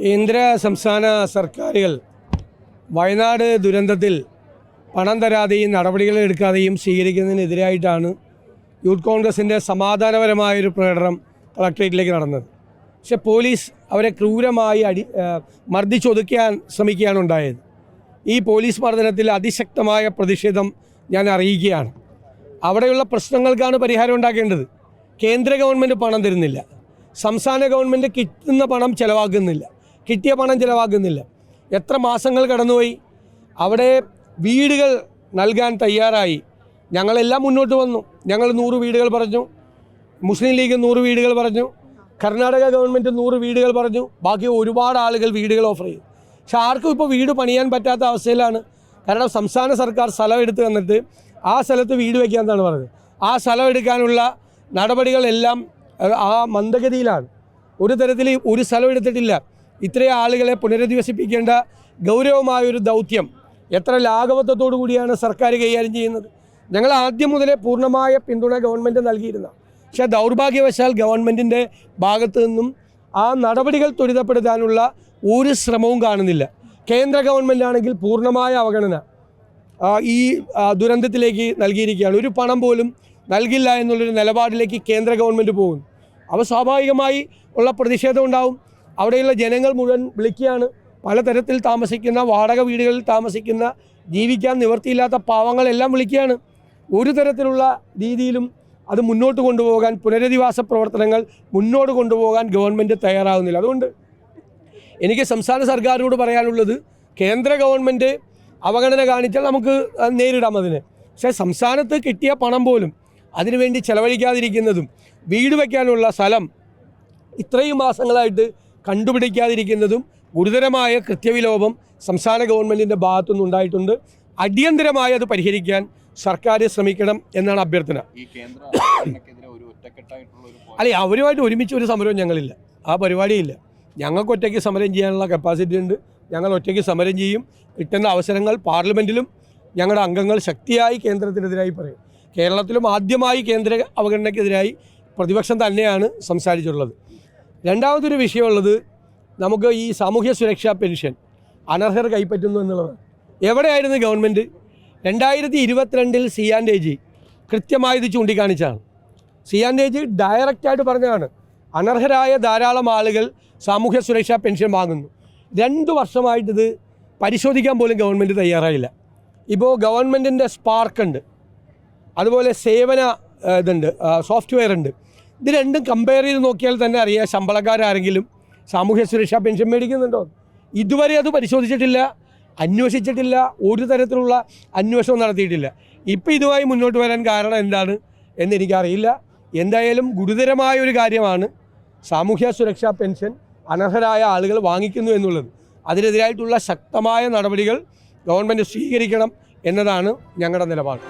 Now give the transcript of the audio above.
കേന്ദ്ര സംസ്ഥാന സർക്കാരുകൾ വയനാട് ദുരന്തത്തിൽ പണം തരാതെയും നടപടികൾ എടുക്കാതെയും സ്വീകരിക്കുന്നതിനെതിരായിട്ടാണ് യൂത്ത് കോൺഗ്രസിൻ്റെ സമാധാനപരമായൊരു പ്രകടനം കളക്ട്രേറ്റിലേക്ക് നടന്നത്. പക്ഷേ പോലീസ് അവരെ ക്രൂരമായി മർദ്ദിച്ചൊതുക്കാൻ ശ്രമിക്കുകയാണ് ഉണ്ടായത്. ഈ പോലീസ് മർദ്ദനത്തിൽ അതിശക്തമായ പ്രതിഷേധം ഞാൻ അറിയിക്കുകയാണ്. അവിടെയുള്ള പ്രശ്നങ്ങൾക്കാണ് പരിഹാരം ഉണ്ടാക്കേണ്ടത്. കേന്ദ്ര ഗവൺമെൻറ് പണം തരുന്നില്ല, സംസ്ഥാന ഗവൺമെൻറ് കിട്ടുന്ന പണം ചിലവാക്കുന്നില്ല, കിട്ടിയ പണം ചിലവാക്കുന്നില്ല. എത്ര മാസങ്ങൾ കടന്നുപോയി. അവിടെ വീടുകൾ നൽകാൻ തയ്യാറായി. ഞങ്ങളെല്ലാം മുന്നോട്ട് വന്നു. ഞങ്ങൾ 100 വീടുകൾ പറഞ്ഞു, മുസ്ലിം ലീഗ് 100 വീടുകൾ പറഞ്ഞു, കർണാടക ഗവൺമെൻറ് 100 വീടുകൾ പറഞ്ഞു, ബാക്കി ഒരുപാട് ആളുകൾ വീടുകൾ ഓഫർ ചെയ്തു. പക്ഷെ ആർക്കും ഇപ്പോൾ വീട് പണിയാൻ പറ്റാത്ത അവസ്ഥയിലാണ്. കാരണം സംസ്ഥാന സർക്കാർ സ്ഥലം എടുത്ത് തന്നിട്ട് ആ സ്ഥലത്ത് വീട് വയ്ക്കാമെന്നാണ് പറഞ്ഞത്. ആ സ്ഥലം എടുക്കാനുള്ള നടപടികളെല്ലാം ആ മന്ദഗതിയിലാണ്. ഒരു തരത്തിൽ ഒരു സ്ഥലം എടുത്തിട്ടില്ല. ഇത്രയും ആളുകളെ പുനരധിവസിപ്പിക്കേണ്ട ഗൗരവമായൊരു ദൗത്യം എത്ര ലാഘവത്വത്തോടു കൂടിയാണ് സർക്കാർ കൈകാര്യം ചെയ്യുന്നത്. ഞങ്ങൾ ആദ്യം മുതലേ പൂർണ്ണമായ പിന്തുണ ഗവൺമെൻറ് നൽകിയിരുന്ന, പക്ഷേ ദൗർഭാഗ്യവശാൽ ഗവൺമെൻറ്റിൻ്റെ ഭാഗത്തു നിന്നും ആ നടപടികൾ ത്വരിതപ്പെടുത്താനുള്ള ഒരു ശ്രമവും കാണുന്നില്ല. കേന്ദ്ര ഗവൺമെൻറ്റാണെങ്കിൽ പൂർണ്ണമായ അവഗണന ഈ ദുരന്തത്തിലേക്ക് നൽകിയിരിക്കുകയാണ്. ഒരു പണം പോലും നൽകില്ല എന്നുള്ളൊരു നിലപാടിലേക്ക് കേന്ദ്ര ഗവൺമെൻറ് പോകുന്നു. അപ്പോൾ സ്വാഭാവികമായി ഉള്ള പ്രതിഷേധം ഉണ്ടാവും. അവിടെയുള്ള ജനങ്ങൾ മുഴുവൻ വിളിക്കുകയാണ്. പലതരത്തിൽ താമസിക്കുന്ന, വാടക വീടുകളിൽ താമസിക്കുന്ന, ജീവിക്കാൻ നിവൃത്തിയില്ലാത്ത പാവങ്ങളെല്ലാം വിളിക്കുകയാണ്. ഒരു തരത്തിലുള്ള രീതിയിലും അത് മുന്നോട്ട് കൊണ്ടുപോകാൻ, പുനരധിവാസ പ്രവർത്തനങ്ങൾ മുന്നോട്ട് കൊണ്ടുപോകാൻ ഗവൺമെൻറ് തയ്യാറാകുന്നില്ല. അതുകൊണ്ട് എനിക്ക് സംസ്ഥാന സർക്കാരിനോട് പറയാനുള്ളത്, കേന്ദ്ര ഗവൺമെൻറ് അവഗണന കാണിച്ചാൽ നമുക്ക് നേരിടാം അതിന്. പക്ഷേ സംസ്ഥാനത്ത് കിട്ടിയ പണം പോലും അതിനുവേണ്ടി ചെലവഴിക്കാതിരിക്കുന്നതും, വീട് വയ്ക്കാനുള്ള സ്ഥലം ഇത്രയും മാസങ്ങളായിട്ട് കണ്ടുപിടിക്കാതിരിക്കുന്നതും ഗുരുതരമായ കൃത്യവിലോപം സംസ്ഥാന ഗവൺമെൻറ്റിൻ്റെ ഭാഗത്തുനിന്ന് ഉണ്ടായിട്ടുണ്ട്. അടിയന്തരമായി അത് പരിഹരിക്കാൻ സർക്കാർ ശ്രമിക്കണം എന്നാണ് അഭ്യർത്ഥന. അല്ലെ, അവരുമായിട്ട് ഒരുമിച്ച് ഒരു സമരവും ഞങ്ങളില്ല, ആ പരിപാടിയില്ല. ഞങ്ങൾക്ക് ഒറ്റയ്ക്ക് സമരം ചെയ്യാനുള്ള കപ്പാസിറ്റി ഉണ്ട്. ഞങ്ങൾ ഒറ്റയ്ക്ക് സമരം ചെയ്യും. കിട്ടുന്ന അവസരങ്ങൾ പാർലമെൻറ്റിലും ഞങ്ങളുടെ അംഗങ്ങൾ ശക്തിയായി കേന്ദ്രത്തിനെതിരായി പറയും. കേരളത്തിലും ആദ്യമായി കേന്ദ്ര അവഗണനയ്ക്കെതിരായി പ്രതിപക്ഷം തന്നെയാണ് സംസാരിച്ചിട്ടുള്ളത്. രണ്ടാമതൊരു വിഷയമുള്ളത്, നമുക്ക് ഈ സാമൂഹ്യ സുരക്ഷാ പെൻഷൻ അനർഹർ കൈപ്പറ്റുന്നു എന്നുള്ളത്. എവിടെയായിരുന്നു ഗവൺമെൻറ്? 2022 CAG കൃത്യമായത് ചൂണ്ടിക്കാണിച്ചാണ്. CAG ഡയറക്റ്റായിട്ട് പറഞ്ഞതാണ്, അനർഹരായ ധാരാളം ആളുകൾ സാമൂഹ്യ സുരക്ഷാ പെൻഷൻ വാങ്ങുന്നു. 2 വർഷമായിട്ടിത് പരിശോധിക്കാൻ പോലും ഗവൺമെൻറ് തയ്യാറായില്ല. ഇപ്പോൾ ഗവൺമെൻറ്റിൻ്റെ സ്പാർക്ക് ഉണ്ട്, അതുപോലെ സേവന ഇതുണ്ട്, സോഫ്റ്റ്വെയർ ഉണ്ട്. ഇത് രണ്ടും കമ്പയർ ചെയ്ത് നോക്കിയാൽ തന്നെ അറിയാം ശമ്പളക്കാരാരെങ്കിലും സാമൂഹ്യ സുരക്ഷാ പെൻഷൻ മേടിക്കുന്നുണ്ടോ. ഇതുവരെ അത് പരിശോധിച്ചിട്ടില്ല, അന്വേഷിച്ചിട്ടില്ല, ഒരു തരത്തിലുള്ള അന്വേഷണം നടത്തിയിട്ടില്ല. ഇപ്പോൾ ഇതുമായി മുന്നോട്ട് വരാൻ കാരണം എന്താണ് എന്നെനിക്കറിയില്ല. എന്തായാലും ഗുരുതരമായൊരു കാര്യമാണ് സാമൂഹ്യ സുരക്ഷാ പെൻഷൻ അനർഹരായ ആളുകൾ വാങ്ങിക്കുന്നു എന്നുള്ളത്. അതിനെതിരായിട്ടുള്ള ശക്തമായ നടപടികൾ ഗവൺമെൻറ് സ്വീകരിക്കണം എന്നതാണ് ഞങ്ങളുടെ നിലപാട്.